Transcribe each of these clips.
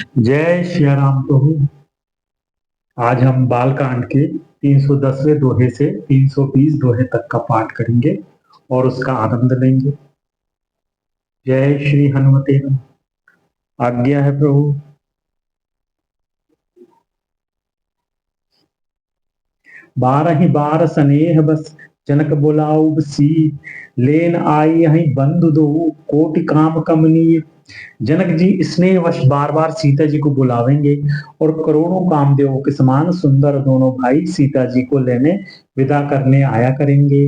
जय श्री राम प्रभु। आज हम बालकांड के 310वें दोहे से 320 दोहे तक का पाठ करेंगे और उसका आनंद लेंगे। जय श्री हनुमते नमः। आज्ञा है प्रभु। बारहि बार सनेह बस जनक बुलाऊ सीत, लेन आई हई बंधु दो कोटि काम कमनीय। जनक जी स्नेहवश बार बार सीता जी को बुलावेंगे और करोड़ों कामदेवों के समान सुंदर दोनों भाई सीता जी को लेने विदा करने आया करेंगे।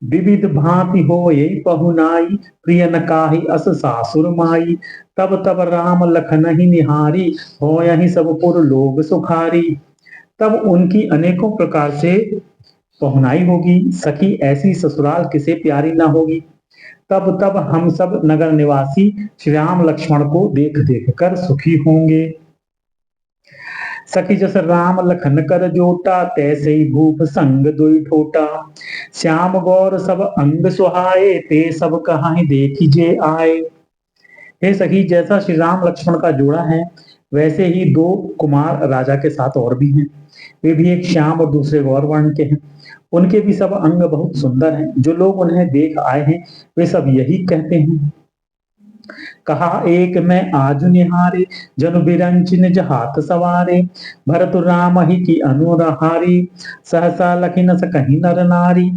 विविध भांति हो ये पहुनाई, प्रिय न काहि अस सासुर माई। तब तब राम लखन ही निहारी, हो यही सब पुर लोग सुखारी। तब उनकी अनेकों प्रकार से पहुनाई होगी, सखी ऐसी ससुराल किसे प्यारी ना होगी। तब तब हम सब नगर निवासी श्री राम लक्ष्मण को देख देख कर सुखी होंगे। सखी जस राम लखन कर जोटा, तैसे ही भूप संग दुई ठोटा। श्याम गौर सब अंग सुहाए, ते सब कहाई देखिजे आए। हे सखी, जैसा श्री राम लक्ष्मण का जोड़ा है, वैसे ही दो कुमार राजा के साथ और भी हैं। वे भी एक श्याम और दूसरे गौर वर्ण के हैं। उनके भी सब अंग बहुत सुंदर हैं। जो लोग उन्हें देख आए हैं, वे सब यही कहते हैं। कहा एक मैं आजु निहारे, जनु बिरंच निज हाथ सवारे। भरत राम ही की अनुरहारी, सहसा लखी न सकहि नर नारी।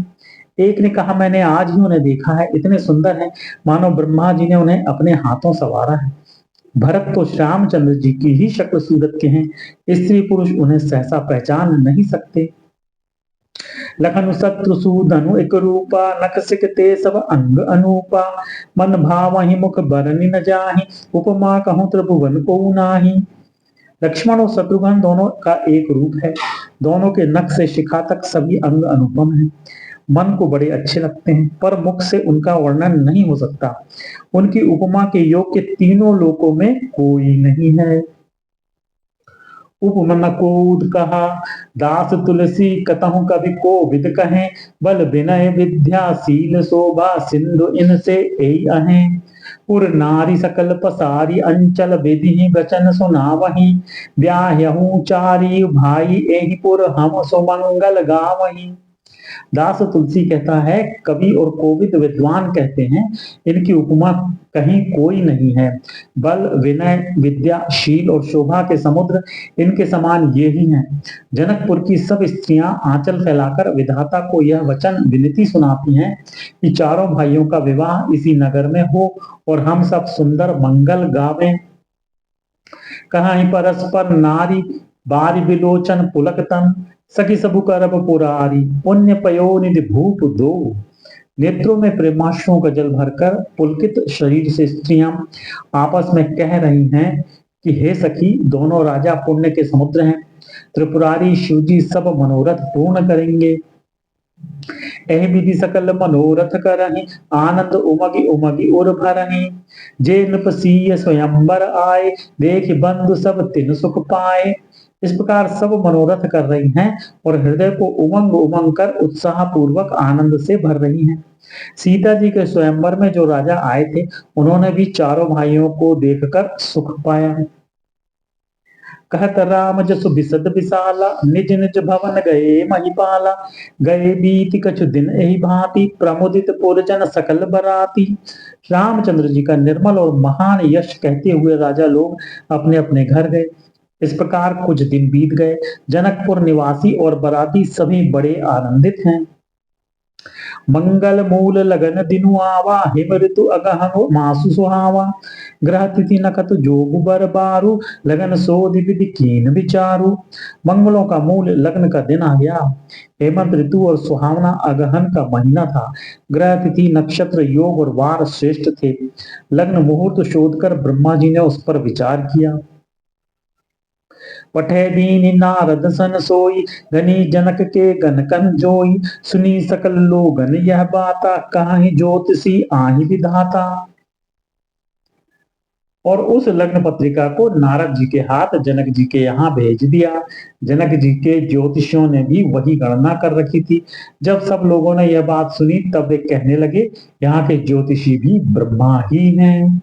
एक ने कहा मैंने आज ही उन्हें देखा है, इतने सुंदर हैं मानो ब्रह्मा जी ने उन्हें अपने हाथों सवारा है। भरत तो श्यामचंद्र जी की ही शक्ल सूरत के हैं, स्त्री पुरुष उन्हें सहसा पहचान नहीं सकते। लखन शत्रु सूदनु एक रूपा, नख सिकते सब अंग अनूपा। मन भावहि मुख बरनि न जाहि, उपमा कहूँ त्रिभुवन को नाही। लक्ष्मण और शत्रुघ्न दोनों का एक रूप है। दोनों के नख से शिखा तक सभी अंग अनुपम हैं। मन को बड़े अच्छे लगते हैं, पर मुख से उनका वर्णन नहीं हो सकता। उनकी उपमा के योग्य तीनों लोकों में कोई नहीं है। उपमन कोद कहा, दास तुलसी कतहु कवि को विद कहें। बल विनय विद्या शील शोभा, सिंधु इनसे एई अहें। पुर नारी सकल पसारी, अंचल विधि वचन सुनावही। ब्याहु चारी भाई, एहि पुर हम सुमंगल गावही। दास तुलसी कहता है, कवि और कोविद विद्वान कहते हैं, इनकी उपमा कहीं कोई नहीं है। बल विनय विद्या शील और शोभा के समुद्र इनके समान ये ही हैं। जनकपुर की सब स्त्रियां आंचल फैलाकर विधाता को यह वचन विनती सुनाती हैं कि चारों भाइयों का विवाह इसी नगर में हो और हम सब सुंदर मंगल गावें। कहीं परस्पर नारी, बारी बिलोचन पुलक तन। सखी सबु करब पुरारी, पुण्य पयोनिधि भूप दो। नेत्रों में प्रेमाश्रुओं का जल भरकर पुलकित शरीर से स्त्रियां आपस में कह रही हैं कि हे सखी, दोनों राजा पुण्य के समुद्र हैं। त्रिपुरारी शिवजी सब मनोरथ पूर्ण करेंगे। एह विधि सकल मनोरथ करहि, आनंद उमगी उमगी उर भरहि। जे नृपसीय स्वयंवर आए, देख बंधु सब तिन सुख पाए। इस प्रकार सब मनोरथ कर रही हैं और हृदय को उमंग उमंग कर उत्साह पूर्वक आनंद से भर रही हैं। सीता जी के स्वयंवर में जो राजा आए थे, उन्होंने भी चारों भाइयों को देखकर सुख पाया है। कहत राम जसु बिसद विशाला, निज निज भवन गए महिपाला। गए बीति कछु दिन एहि भांति, प्रमुदित पुरजन सकल बराती। रामचंद्र जी का निर्मल और महान यश कहते हुए राजा लोग अपने अपने घर गए। इस प्रकार कुछ दिन बीत गए। जनकपुर निवासी और बराती सभी बड़े आनंदित हैं। मंगल मूल लगन दिनु आवा, हिम ऋतु अगहन मासु सुहावा। ग्रह तिथि नखत जोग बर बारू, लगन सोधि विधि कीन विचारू। मंगलों का मूल लग्न का दिन आ गया। हेमंत ऋतु और सुहावना अगहन का महीना था। ग्रह तिथि नक्षत्र योग और वार श्रेष्ठ थे। लग्न मुहूर्त शोध कर ब्रह्मा जी ने उस पर विचार किया। पठे दीन नारद सन सोई, गनी जनक के गन कन जोई। सुनी सकल लोगन यह बाता, काहि ज्योतिषी आहि विधाता। और उस लग्न पत्रिका को नारद जी के हाथ जनक जी के यहाँ भेज दिया। जनक जी के ज्योतिषियों ने भी वही गणना कर रखी थी। जब सब लोगों ने यह बात सुनी, तब वे कहने लगे, यहाँ के ज्योतिषी भी ब्रह्मा ही हैं।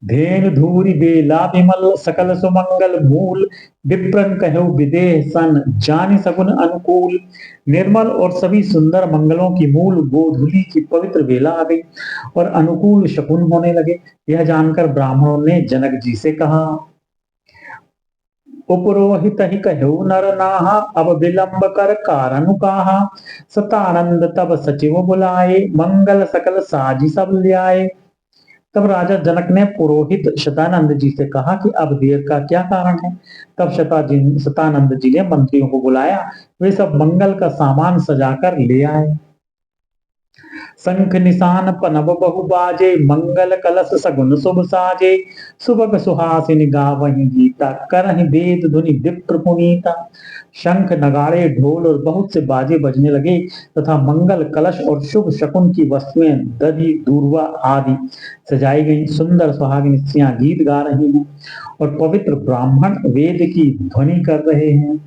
धेनु धूरि बेला विमल सकल सुमंगल मूल विप्रन कहु विदेह सन जानि सगुन अनुकूल। निर्मल और सभी सुंदर मंगलों की मूल गोधूली की पवित्र बेला आ गई और अनुकूल शकुन होने लगे। यह जानकर ब्राह्मणों ने जनक जी से कहा, उपरोहित ही कहु नर नाहा अब विलंब कर कारण कहा। सतानंद तब सचिव बुलाए मंगल सकल साजी सब ल्याए। तब राजा जनक ने पुरोहित शतानंद जी से कहा कि अब देर का क्या कारण है। तब शतानंद जी ने मंत्रियों को बुलाया, वे सब मंगल का सामान सजाकर ले आए। शंख निशान पनब बहु बाजे मंगल कलश सगुन शुभ साजे। सुबह सुहासिनी गावहीं गीता करहि वेद धुनि विप्र पुनीता। शंख नगाड़े ढोल और बहुत से बाजे बजने लगे तथा मंगल कलश और शुभ शकुन की वस्तुएं दधि दूर्वा आदि सजाई गई। सुंदर सुहागिन स्त्रियां गीत गा रही हैं और पवित्र ब्राह्मण वेद की ध्वनि कर रहे हैं।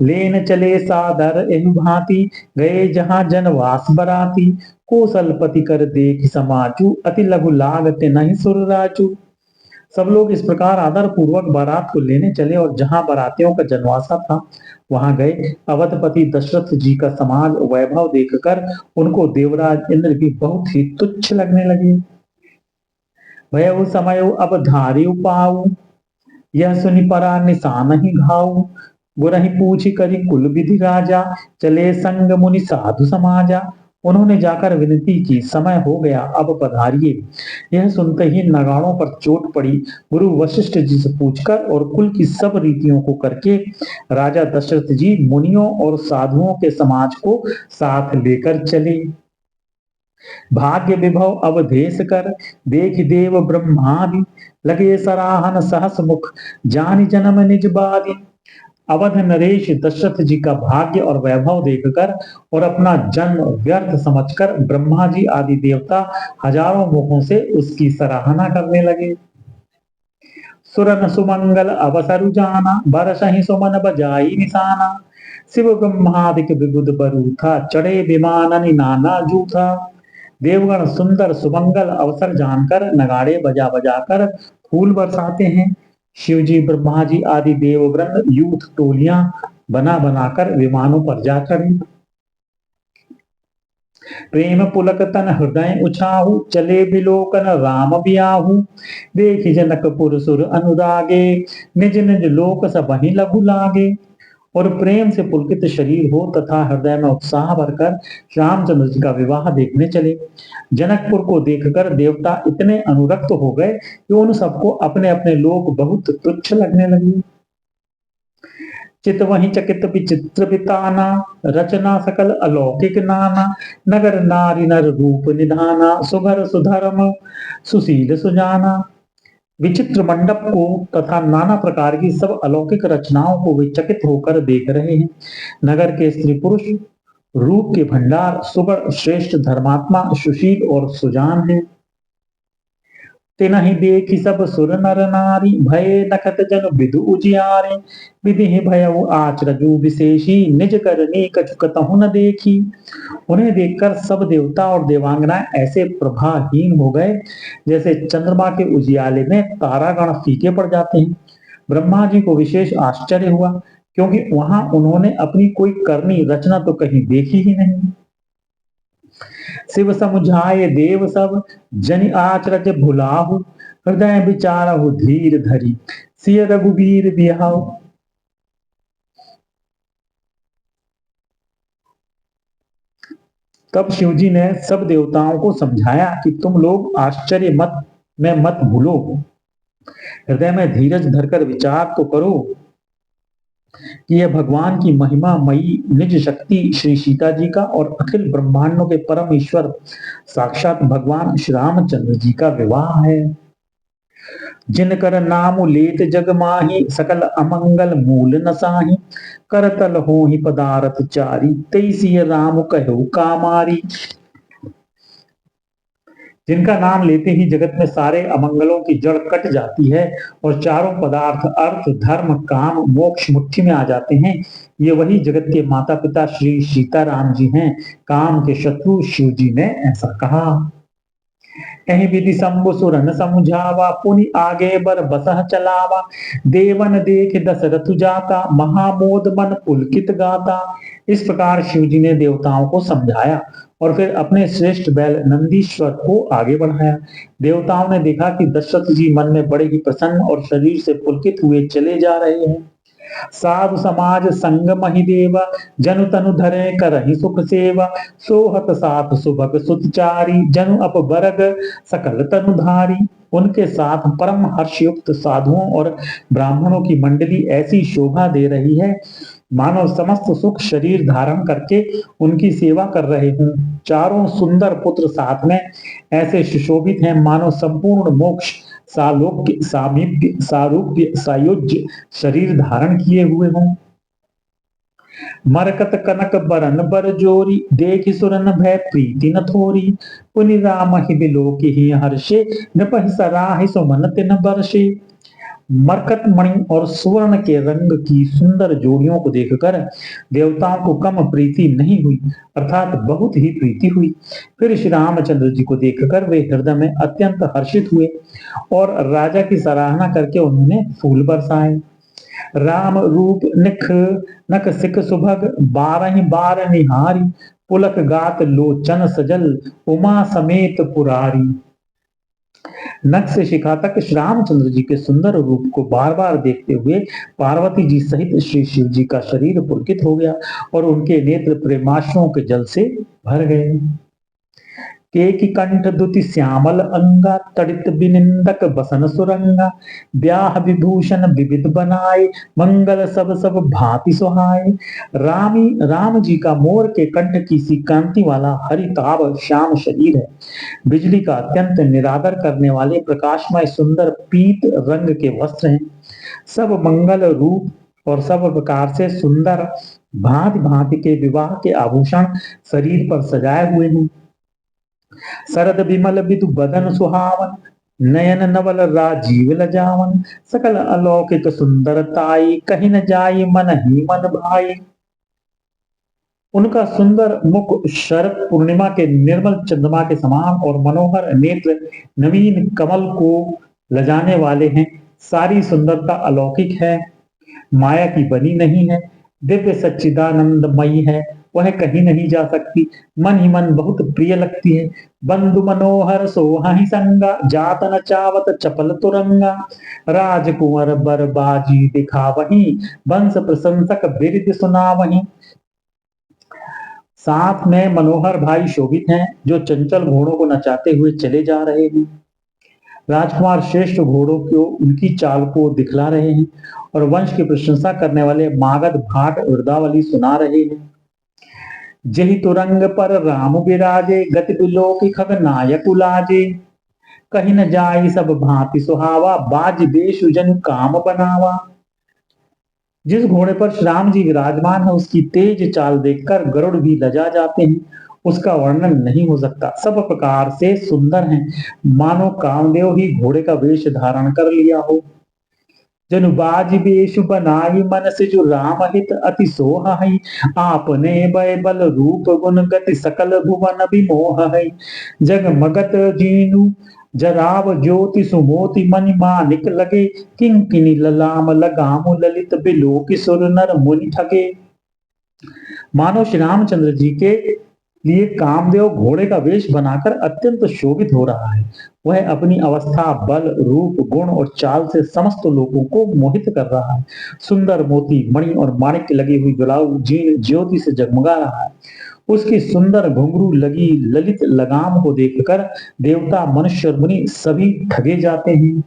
लेन चले सादर एहु भांति गए जहां जनवास बराती। कौशलपति कर देख समाचू अति लघु लागत नहीं सुर राचू। सब लोग इस प्रकार आदर पूर्वक बारात को लेने चले और जहां बारातियों का जनवासा था वहां गए। अवधपति दशरथ जी का समाज वैभव देखकर उनको देवराज इंद्र भी बहुत ही तुच्छ लगने लगे। भय समय अब धारी पाऊ यह सुनि परा निशान ही घाऊ। गुरहि पूछी करी कुल विधि राजा चले संग मुनि साधु समाजा। उन्होंने जाकर विनती की, समय हो गया अब पधारिए। यह सुनते ही नगाड़ों पर चोट पड़ी। गुरु वशिष्ठ जी से पूछकर और कुल की सब रीतियों को करके राजा दशरथ जी मुनियों और साधुओं के समाज को साथ लेकर चले। भाग्य विभव अवधेश कर देख देव ब्रह्मादि लगे सराहन सहस मुख जानि जन्म निज बादी। अवध नरेश दशरथ जी का भाग्य और वैभव देखकर और अपना जन्म व्यर्थ समझकर ब्रह्मा जी आदि देवता हजारों मुखों से उसकी सराहना करने लगे। सुरन सुमंगल अवसरु जाना बरसहि सुमन बजाई निशाना। शिव ब्रह्मादिक विबुध बरूथा चढ़े विमाननि नाना जूथा। देवगण सुंदर सुमंगल अवसर जानकर नगाड़े बजा बजाकर फूल बरसाते हैं। शिव जी ब्रह्मा जी आदि देववृंद यूथ टोलियां बना बनाकर विमानों पर जा चढ़े। प्रेम पुलक तन हृदय उछाहु चले बिलोकन राम बियाहु। देखि जनकपुर सुर अनुरागे निज निज लोक सबहि लघु लागे। और प्रेम से पुलकित शरीर हो तथा हृदय में उत्साह भरकर रामचंद्र जी का विवाह देखने चले। जनकपुर को देखकर देवता इतने अनुरक्त हो गए कि उन सबको अपने अपने लोग बहुत तुच्छ लगने लगे। चित वही चकित विचित्र बिताना रचना सकल अलौकिक नाना। नगर नारी नर रूप निधाना सुभर सुधर्म सुशील सुजाना। विचित्र मंडप को तथा नाना प्रकार की सब अलौकिक रचनाओं को वे चकित होकर देख रहे हैं। नगर के स्त्री पुरुष रूप के भंडार सुबह श्रेष्ठ धर्मात्मा सुशील और सुजान है। तिनहि देखि सब सुर नर नारी भय नखत जन विदु उजियारे। विधि भयउ आचरजु विशेषी निज करनी कछु कतहु न देखी। उन्हें देखकर सब देवता और देवांगनाएं ऐसे प्रभाहीन हो गए जैसे चंद्रमा के उजियाले में तारागण फीके पड़ जाते हैं। ब्रह्मा जी को विशेष आश्चर्य हुआ क्योंकि वहां उन्होंने अपनी कोई करनी रचना तो कहीं देखी ही नहीं। शिव समुझाए देव सब जनि आचरज भुलाहु। हृदय विचारहु धीर धरी सिय रघुवीर बिहाऊ। तब शिवजी ने सब देवताओं को समझाया कि तुम लोग आश्चर्य मत भूलो। हृदय में धीरज धरकर विचार तो करो कि यह भगवान की महिमा मई निज शक्ति श्री सीता जी का और अखिल ब्रह्मांडों के परम ईश्वर साक्षात भगवान श्री रामचंद्र जी का विवाह है। जिनकर नाम लेत जग माही सकल अमंगल मूल नसाही। करतल हो ही पदारथ चारी तैसी राम कहो कामारी। जिनका नाम लेते ही जगत में सारे अमंगलों की जड़ कट जाती है और चारों पदार्थ अर्थ धर्म काम मोक्ष मुट्ठी में आ जाते हैं। ये वही जगत के माता पिता श्री सीताराम जी हैं। काम के शत्रु शिव जी ने ऐसा कहा। एहि विधि शंभु सुरन समुझावा, पुनि आगे बर बसह चलावा। देवन देख दशरथ जाता, महामोद मन पुलकित गाता। इस प्रकार शिव जी ने देवताओं को समझाया और फिर अपने श्रेष्ठ बैल नंदीश्वर को आगे बढ़ाया। देवताओं ने देखा कि दशरथ जी मन में बड़े ही प्रसन्न और शरीर से पुलकित हुए चले जा रहे हैं। साधु समाज संग महिदेवा, जनु तनु धरे करहि सुख सेवा। सोहत साथ सुभग सुतचारी, जनु अपबरग सकल तनुधारी। उनके साथ परम हर्षयुक्त साधुओं और ब्राह्मणों की मंडली ऐसी शोभा दे रही है मानो समस्त सुख शरीर धारण करके उनकी सेवा कर रहे हों। चारों सुंदर पुत्र साथ में ऐसे सुशोभित हैं मानो संपूर्ण मोक्ष सालोक्य सामीप्य सारूप्य सायुज्य शरीर धारण किए हुए हों। मरकत कनक बरन बर जोरी, देखि सुरन भय प्रीति न थोरी। पुनि राम ही बिलोकि ही हर्षे, नृपहि सराहि सुमन तिन बरषे। मरकत मणि और सुवर्ण के रंग की सुंदर जोड़ियों को देखकर देवताओं को कम प्रीति नहीं हुई, अर्थात बहुत ही प्रीति हुई। फिर श्री रामचंद्र जी को देखकर वे हृदय में अत्यंत हर्षित हुए और राजा की सराहना करके उन्होंने फूल बरसाए। राम रूप निख नक सिक सुभग, बारहि बार निहारी। पुलक गात लोचन सजल, उमा समेत पुरारी। नख से शिखा तक श्री रामचंद्र जी के सुंदर रूप को बार बार देखते हुए पार्वती जी सहित श्री शिव जी का शरीर पुलकित हो गया और उनके नेत्र प्रेमाश्रुओं के जल से भर गए। केकि कंठ दुति श्यामल अंगा, तड़ित बिनिंदक बसन सुरंगा। ब्याह विभूषण विविध बनाए, मंगल सब सब भांति सुहाए। राम जी का मोर के कंठ की सी कांति वाला हरिताभ श्याम शरीर है। बिजली का अत्यंत निरादर करने वाले प्रकाशमय सुंदर पीत रंग के वस्त्र हैं। सब मंगल रूप और सब प्रकार से सुंदर भांति भांति के विवाह के आभूषण शरीर पर सजाए हुए हैं। शरद विमल बिदु बदन सुहावन, नयन नवल राजीव लजावन। सकल अलौकिक सुंदरताई, कहीं न जाई मन ही मन भाई। उनका सुंदर मुख शरद पूर्णिमा के निर्मल चंद्रमा के समान और मनोहर नेत्र नवीन कमल को लजाने वाले हैं। सारी सुंदरता अलौकिक है, माया की बनी नहीं है, दिव्य सच्चिदानंदमयी है, वह कहीं नहीं जा सकती। मन ही मन बहुत प्रिय लगती है। बंधु मनोहर सोहाहि संगा, जात न चावत चपल तुरंगा। राजकुंवर बरबाजी दिखावही, वंश प्रशंसक बिरद सुनावही। साथ में मनोहर भाई शोभित हैं जो चंचल घोड़ों को नचाते हुए चले जा रहे हैं। राजकुमार श्रेष्ठ घोड़ों को उनकी चाल को दिखला रहे हैं और वंश की प्रशंसा करने वाले मागध भाट वृदावली सुना रहे हैं। जहि तुरंग पर राम विराजे, गति बिलोकि खग नायक उलाजे। कहीं न जाई सब भांति सुहावा, बाज बेशु जन काम बनावा। जिस घोड़े पर श्री राम जी विराजमान है उसकी तेज चाल देखकर गरुड़ भी लजा जाते हैं, उसका वर्णन नहीं हो सकता। सब प्रकार से सुंदर हैं, मानो कामदेव ही घोड़े का वेश धारण कर लिया हो। जनु बाज बेशु बनाई, मन से जो राम हित अति सोहाई। आपने भय बल रूप गुण गति, सकल भुवन विमोह है। जगमगत जीनु जराव ज्योति, सुमोति मणि मानिक लगे। किंकिनी ललाम लगाम ललित, बिलोकि सुर नर मुनि ठगे। मानो श्री रामचंद्र जी के लिए कामदेव घोड़े का वेश बनाकर अत्यंत शोभित हो रहा है। वह अपनी अवस्था, बल, रूप, गुण और चाल से समस्त लोगों को मोहित कर रहा है। सुंदर मोती मणि और माणिक लगी हुई गुलाब जीन ज्योति से जगमगा रहा है। उसकी सुंदर घुंघरू लगी ललित लगाम को देखकर देवता, मनुष्य और मुनि सभी ठगे जाते हैं।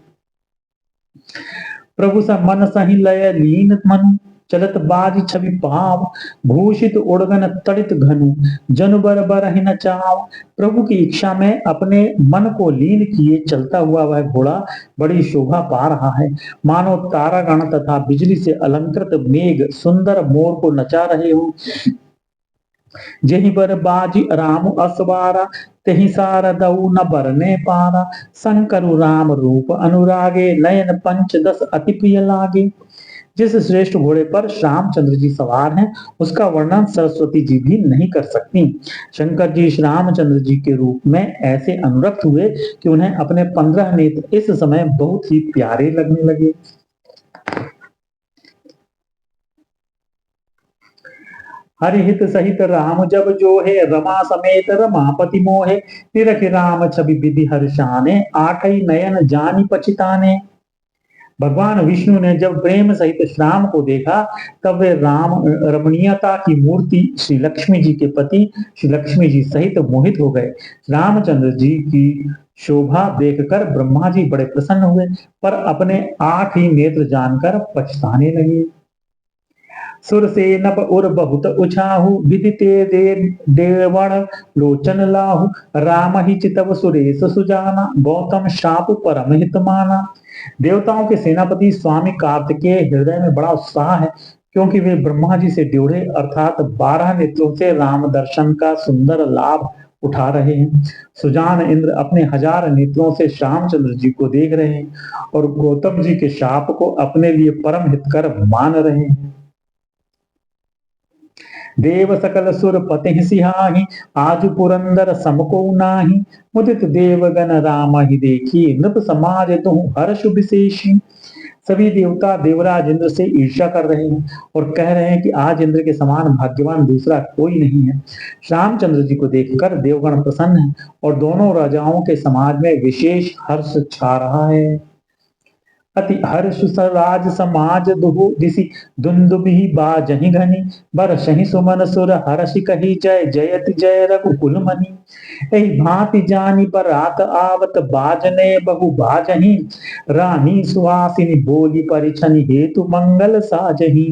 प्रभु सा मन सही लय लीन मनु, चलत बाज छवि पाव। भूषित उड़गन तड़ित घनु, जनु बर बरहि न चाव। प्रभु की इच्छा में अपने मन को लीन किए चलता हुआ वह घोड़ा बड़ी शोभा पा रहा है। मानो तारागण तथा बिजली से अलंकृत मेघ सुंदर मोर को नचा रहे हो। जहि बर बाजी राम असवारा, तेहि सारदऊ न बरने पारा। शंकरु राम रूप अनुरागे, नयन पंच दस अति प्रिय लागे। जिस श्रेष्ठ घोड़े पर रामचंद्र जी सवार हैं उसका वर्णन सरस्वती जी भी नहीं कर सकती। शंकर जी श्री रामचंद्र जी के रूप में ऐसे अनुरक्त हुए कि उन्हें अपने 15 नेत्र इस समय बहुत ही प्यारे लगने लगे। हरिहित सहित राम जब जो है, रमा समेत रमापति मोहे, तिरक राम छवि विधि हर्षाने, आठई नयन जानी पछिताने। भगवान विष्णु ने जब प्रेम सहित श्री राम को देखा तब वे राम रमणीयता की मूर्ति श्री लक्ष्मी जी के पति श्री लक्ष्मी जी सहित मोहित हो गए। रामचंद्र जी की शोभा देखकर ब्रह्मा जी बड़े प्रसन्न हुए, पर अपने 8 ही नेत्र जानकर पछताने लगे। सुर से नभ उर बहुत उछाहु, विदिते दे देवण लोचन लाहु, राम ही चितव सुरेश सुजाना, गौतम शाप परम हित माना। देवताओं के सेनापति स्वामी कार्तिकेय हृदय में बड़ा उत्साह है, क्योंकि वे ब्रह्मा जी से ड्योढ़े अर्थात 12 नेत्रों से राम दर्शन का सुंदर लाभ उठा रहे हैं। सुजान इंद्र अपने 1000 नेत्रों से श्यामचंद्र जी को देख रहे हैं और गौतम जी के शाप को अपने लिए परम हितकर मान रहे हैं। देव सकल सुर पति सिहाही, आज पुरंदर समको नाही, मुदित देवगण राम ही देखी, नृप समाज तुम हर्ष विशेषी। सभी देवता देवराज इंद्र से ईर्ष्या कर रहे हैं और कह रहे हैं कि आज इंद्र के समान भाग्यवान दूसरा कोई नहीं है। रामचंद्र जी को देखकर देवगण प्रसन्न हैं और दोनों राजाओं के समाज में विशेष हर्ष छा रहा है। अति हर्ष राज समाज दुहु दिसी, दुंदुभि बाजहि घनी, बरसहि सुमन सुर हर्षि कही, जय जयति जय रघुकुल मनि। एहि भांति जानी बरात आवत, बाजने बहु बाजहि, रानी सुहासिनी बोली परिछनि, हेतु मंगल साजहि।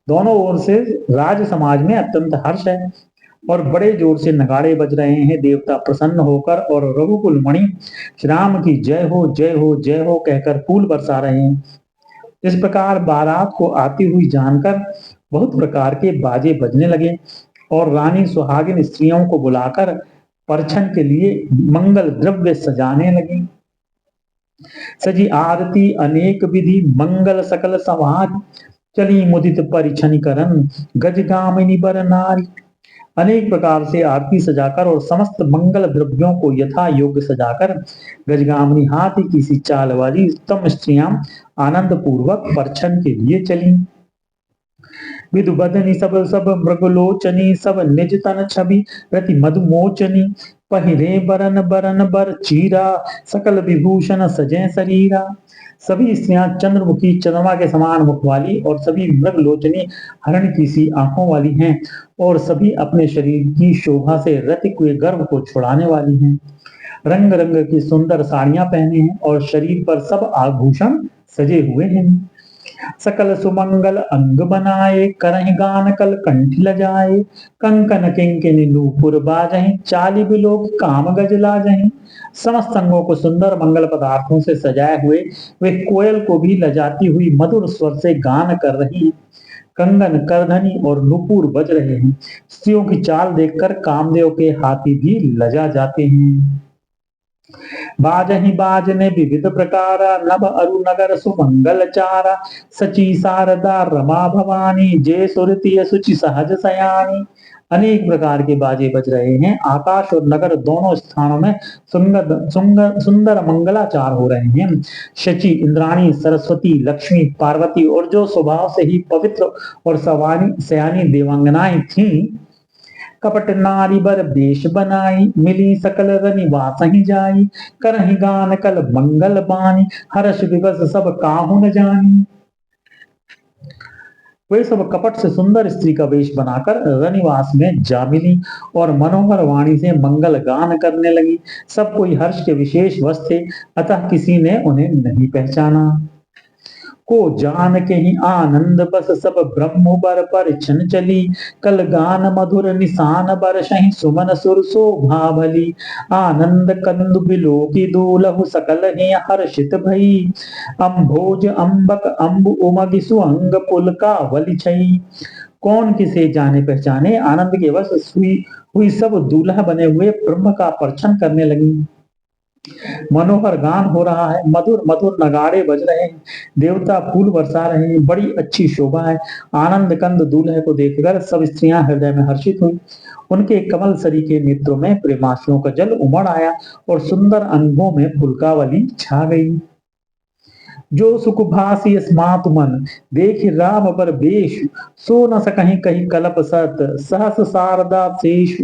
दोनों ओर से राज समाज में अत्यंत हर्ष है और बड़े जोर से नगाड़े बज रहे हैं। देवता प्रसन्न होकर और रघुकुल मणि श्री राम की जय हो जय हो जय हो कहकर फूल बरसा रहे हैं। इस प्रकार बारात को आती हुई जानकर बहुत प्रकार के बाजे बजने लगे और रानी सुहागिन स्त्रियों को बुलाकर परछन के लिए मंगल द्रव्य सजाने लगी। सजी आरती अनेक विधि, मंगल सकल समाज, चली मुदित परिछन करन, गजगामिनी बर नारी। अनेक प्रकार से आरती सजाकर और समस्त मंगल द्रव्यों को यथा योग्य सजाकर गजगामिनी हाथी की सी चाल वाली उत्तम स्त्रियां आनंद पूर्वक परछन के लिए चली। विधु बदनी सब सब मृगलोचनी, सब निज तन छवि रति मधुमोचनी, पहिरे बरन बरन बर चीरा, सकल विभूषण सजे शरीरा। सभी स्त्रियां चंद्रमुखी चंद्रमा के समान मुख वाली और सभी मृगलोचनी हरण की सी आंखों वाली हैं और सभी अपने शरीर की शोभा से रतिक हुए गर्भ को छुड़ाने वाली हैं। रंग रंग की सुंदर साड़ियां पहने हैं और शरीर पर सब आभूषण सजे हुए हैं। सकल सुमंगल अंग बनाए, करहि गान कल कंठ लजाए, कंकन किंकिनी नूपुर बाजहि, चालि बिलोक काम गज लाजहि। समस्त अंगों को सुंदर मंगल पदार्थों से सजाए हुए वे कोयल को भी लजाती हुई मधुर स्वर से गान कर रही हैं। कंगन करधनी और नुपुर बज रहे हैं। स्त्रियों की चाल देखकर कामदेव के हाथी भी लजा जाते हैं। बाजहि बाजने विविध प्रकारा, नभ अरु नगर सुमंगल चारा, सची शारदा रमा भवानी, जय सुरति सुचि सहज सयानी। अनेक प्रकार के बाजे बज रहे हैं। आकाश और नगर दोनों स्थानों में सुंदर मंगलाचार हो रहे हैं। शची, इंद्राणी, सरस्वती, लक्ष्मी, पार्वती और जो स्वभाव से ही पवित्र और सयानी देवांगनाएं थीं, कपट नारी बर वेश बनाई, मिली सकल रनिवास ही जाई, करहि गान कल मंगल बानी, हर्ष विवश सब काहू न जानी। वे सब कपट से सुंदर स्त्री का वेश बनाकर रनिवास में जा मिली और मनोहर वाणी से मंगल गान करने लगी। सब कोई हर्ष के विशेष वश थे, अतः किसी ने उन्हें नहीं पहचाना। को जान के ही आनंद बस सब ब्रह्म बर परिछन चली, कल गान मधुर निशान बरसहि, सुमन सुर शोभा भली। आनंद कंदु बिलोकी दूलहु, सकल ही हर्षित भई, अम्भोज अम्बक अम्बु उमगि सुअंग पुलकावली छई। कौन किसे जाने पहचाने, आनंद के वश हुई सब दूल्हा बने हुए ब्रह्म का परछन करने लगी। मनोहर गान हो रहा है, मधुर मधुर नगाड़े बज रहे हैं, देवता फूल बरसा रहे हैं, बड़ी अच्छी शोभा है। आनंद कंद दूल्हे को देखकर सब स्त्रियां हृदय में हर्षित हुई। उनके कमल सरी के नेत्रों में प्रेमाश्रुओं का जल उमड़ आया और सुंदर अंगों में पुलकावली छा गई। जो सुख भासी स्मात मन देख राम पर बेश, सो न सकहीं कहीं कलप सत सहस शारदा शेष।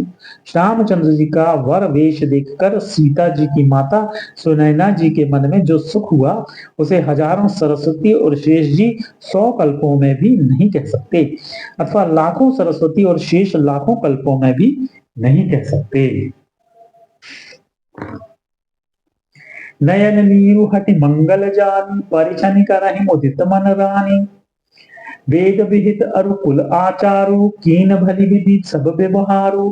रामचंद्र जी का वर वेश देखकर सीता जी की माता सुनैना जी के मन में जो सुख हुआ उसे हजारों सरस्वती और शेष जी 100 कल्पों में भी नहीं कह सकते, अथवा लाखों सरस्वती और शेष लाखों कल्पों में भी नहीं कह सकते। नयन नीरु हटि मंगल जानी, परिछन करहि मुदित मन रानी। वेद विहित अरु कुल आचारु, कीन भली विधि सब व्यवहारु।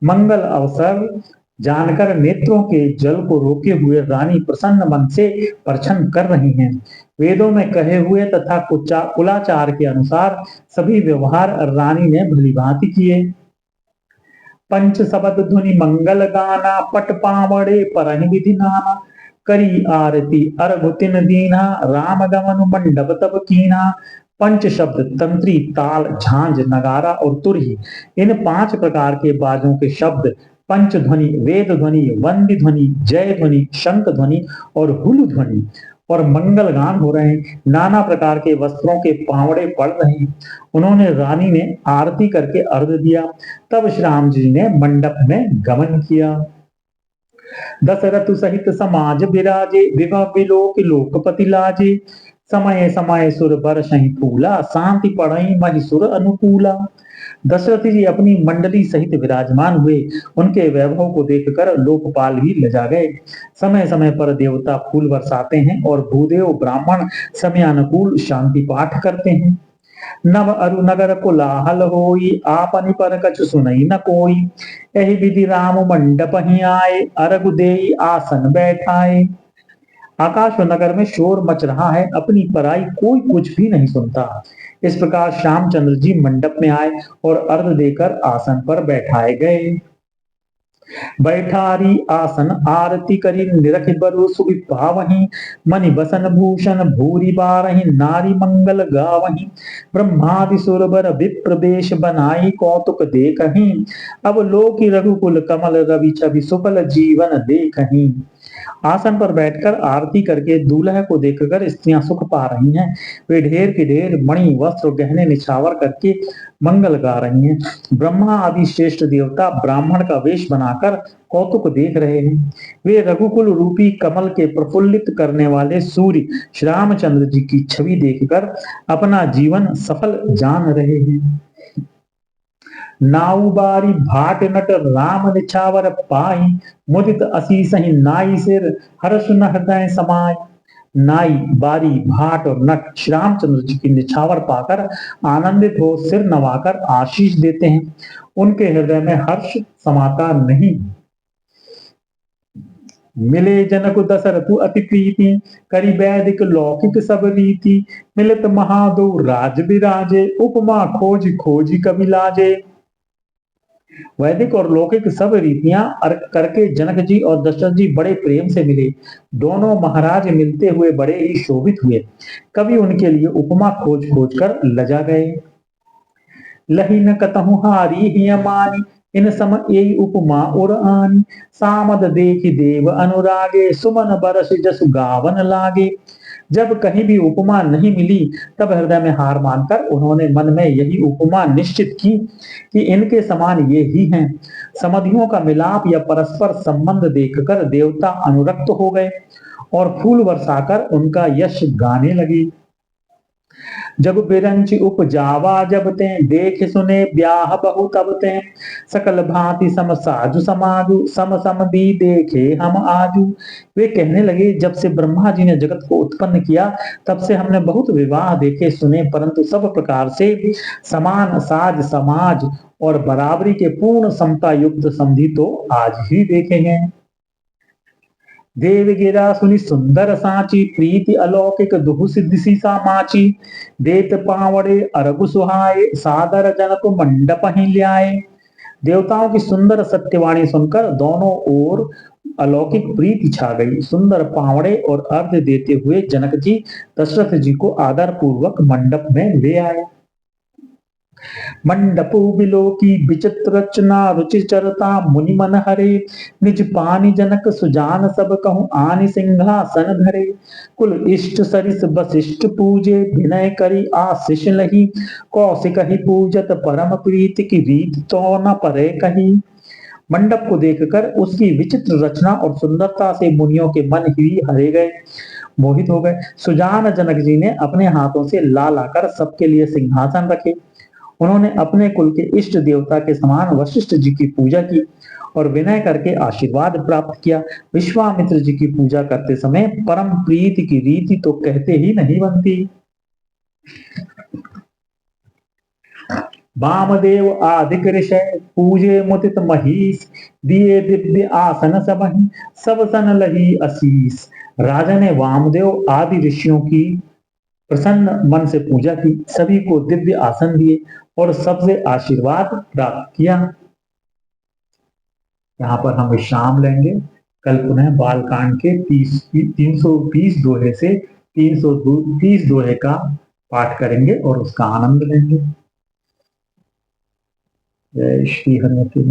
मंगल अवसर जानकर नेत्रों के जल को रोके हुए रानी प्रसन्न मन से परछन कर रही हैं। वेदों में कहे हुए तथा कुलाचार के अनुसार सभी व्यवहार रानी ने भली भांति किए। पंच शब्द धुनि मंगल गाना, पट पावड़े परहि विधि नाना। करी आरती अर्घुतिन दीना, राम गमन मंडप तब कीना। पंच शब्द तंत्री, ताल, झांझ, नगारा और तुरही, इन 5 प्रकार के बाजों के शब्द पंच ध्वनि, वेद ध्वनि, वंदी ध्वनि, जय ध्वनि, शंख ध्वनि और हुल ध्वनि और मंगल गान हो रहे हैं। नाना प्रकार के वस्त्रों के पावड़े पड़ रहे हैं। उन्होंने रानी ने आरती करके अर्घ दिया। तब श्री राम जी ने मंडप में गमन किया। दशरथ सहित समाज विराजे, विभव विलोक लोकपति लाजे। समय समय सुर बरसहि फूला, शांति पढ़ई महिसुर अनुकूला। दशरथ जी अपनी मंडली सहित विराजमान हुए। उनके वैभव को देखकर लोकपाल भी लजा गए। समय समय पर देवता फूल बरसाते हैं और भूदेव ब्राह्मण समयानुकूल शांति पाठ करते हैं। नव अरु नगर कोलाहल होई, आपनि पर कछु सुनई न कोई। यही विधि राम मंडप ही आए, अर्घ देई आसन बैठाए। आकाश और नगर में शोर मच रहा है, अपनी पराई कोई कुछ भी नहीं सुनता। इस प्रकार श्यामचंद्र जी मंडप में आए और अर्घ देकर आसन पर बैठाए गए। बैठारी आसन आरती करी, निरख बरु सुबि पावहीं। मणि बसन भूषण भूरि बारहि, नारी मंगल गावहीं। ब्रह्मादि सुरबर विप्र वेश बनाई, कौतुक देखहीं। अब लोकी रघुकुल कमल रवि छवि, सुफल जीवन देखहीं। आसन पर बैठकर आरती करके दूल्हे को देखकर स्त्रियां सुख पा रही हैं। वे ढेर के ढेर मणि वस्त्र गहने निछावर करके मंगल गा रही हैं। ब्रह्मा आदि श्रेष्ठ देवता ब्राह्मण का वेश बनाकर कौतुक देख रहे हैं। वे रघुकुल रूपी कमल के प्रफुल्लित करने वाले सूर्य श्री रामचंद्र जी की छवि देखकर अपना जीवन सफल जान रहे हैं। नाउ बारी भाट नट राम निछावर पाई, मुदित असीस ही नाई सिर हर्ष न हृदय समाई। नाई, बारी, भाट और नट श्री रामचंद्र जी की निछावर पाकर आनंदित हो सिर नवाकर आशीष देते हैं। उनके हृदय में हर्ष समाता नहीं। मिले जनक दशरथु अति प्रीति, करी वैदिक लौकिक सब रीति। मिलित महादो राज विराजे, उपमा खोज खोज कवि लाजे। वैदिक और लौकिक सब रीतियां करके जनक जी और दशरथ जी बड़े प्रेम से मिले। दोनों महाराज मिलते हुए बड़े ही शोभित हुए। कवि उनके लिए उपमा खोज खोज कर लजा गए। लही न कतहु हारी हिय मानी, इन सम एई उपमा उर आनी। सामद देखि देव अनुरागे, सुमन बरस जसु गावन लागे। जब कहीं भी उपमा नहीं मिली तब हृदय में हार मानकर उन्होंने मन में यही उपमा निश्चित की कि इनके समान ये ही हैं। समधियों का मिलाप या परस्पर संबंध देखकर देवता अनुरक्त हो गए और फूल बरसाकर उनका यश गाने लगे। जब बिरंच उपजावा जब ते, देख सुने ब्याह बहु तब ते। सकल भांति सम साजु समाजु, सम सम भी देखे हम आजू। वे कहने लगे, जब से ब्रह्मा जी ने जगत को उत्पन्न किया तब से हमने बहुत विवाह देखे सुने, परंतु सब प्रकार से समान साज समाज और बराबरी के पूर्ण समता युक्त समधि तो आज ही देखे हैं। देव गिरा सुनि सुंदर साची, प्रीति अलौकिक दुहु सिद्धि सी माची। देत पावड़े अरगु सुहाए, सादर जनक मंडप ही ल्याए। देवताओं की सुंदर सत्यवाणी सुनकर दोनों ओर अलौकिक प्रीति छा गई। सुंदर पावड़े और अर्घ्य देते हुए जनक जी दशरथ जी को आदर पूर्वक मंडप में ले आए। मंडपो बिलोकी विचित्र रचना रुचि चरता मुनि मन हरे, निज पानी जनक सुजान सब कहूँ आनि सिंहासन धरे। कुल इष्ट सरिस वशिष्ठ पूजे विनय करी आशीष लही, कौशिक ही पूजत परम प्रीति की रीत तो न परे कही। मंडप को देखकर उसकी विचित्र रचना और सुंदरता से मुनियों के मन ही हरे गए, मोहित हो गए। सुजान जनक जी ने अपने हाथों से ला लाकर सबके लिए सिंहासन रखे। उन्होंने अपने कुल के इष्ट देवता के समान वशिष्ठ जी की पूजा की और विनय करके आशीर्वाद प्राप्त किया। विश्वामित्र जी की पूजा करते समय परम प्रीति की रीति तो कहते ही नहीं बनती। वामदेव आदिक ऋषय पूजे मुदित महीस, दिए दिव्य आसन सबहि सब सन लही असीस। राजा ने वामदेव आदि ऋषियों की प्रसन्न मन से पूजा की, सभी को दिव्य आसन दिए और सबसे आशीर्वाद प्राप्त किया। यहाँ पर हम विश्राम लेंगे। कल पुनः बालकांड के 320 दोहे से 330 दोहे का पाठ करेंगे और उसका आनंद लेंगे। जय श्री हनुमति।